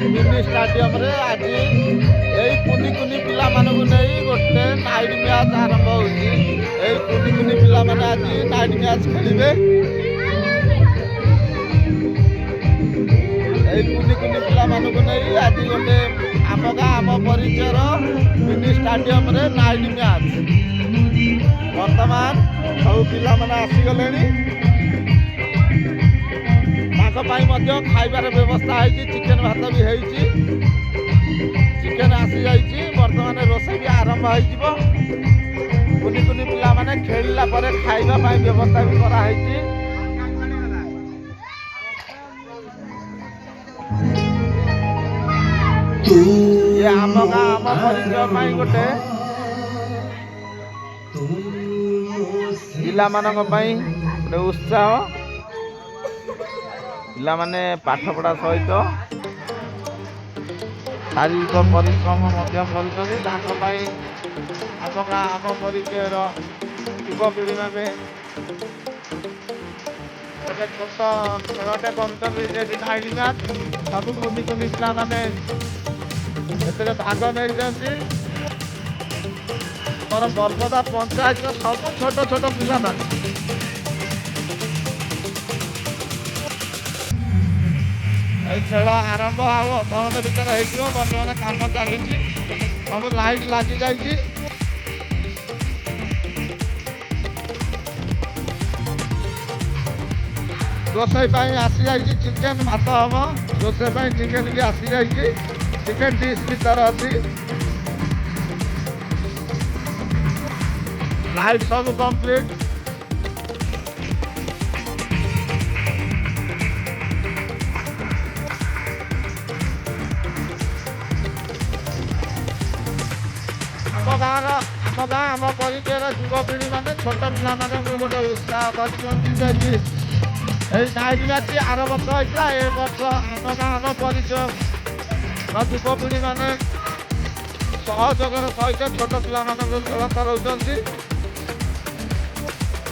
Mini stadium रे आज यही कुनि कुनि पिला मानकु नहीं गोटे नाइट मैच आरंभ होउची। यही कुनि कुनि पिला माने आज नाइट मैच खेलिबे। यही कुनि कुनि पिला मानकु नहीं आज गोटे आम गाँ आम परिचयर मिनी स्टाडियम रे नाइट मैच। वर्तमान सब पिला माने आसीगलेनी। खाइबार व्यवस्था है चिकेन भात भी है चिकेन आसी जाइए बर्तमान रोषे भी आरंभ हो कुनि कुनि पिला माने खेलला परे खाइबा पाई व्यवस्था भी करा है। ये आम गाँ आम परिचय गोटे पिला मानक गोटे उत्साह पिला माने पाठ पढ़ा सहित शारीरिक परिश्रम आम परिचयर युवपीढ़ी भावे छोट खेलटे गंतव्य सब कुनि कुनि पिला माने भाग नहीं बरपदा पंचायत सब छोट छोट पिला माने खेल आरंभ हम अधघंटे भितर हो बर्तमान कम चली सब लाइट लगी जाइए। रोषे आसी जाइए चिकेन भात हम रोषे चिकेन भी आसी जाइए चिकेन डिश भीतर अच्छी लाइट सब कंप्लीट। आम गाँ आम परिचयर युवपीढ़ी मैंने छोट पिला गोटे उत्साह कर नाइट मैच आर वर्ष होता ए वर्ष आम गाँ आम परिचय युवपीढ़ी मैंने सहयोग सहित छोट पिला खेल कराऊँ।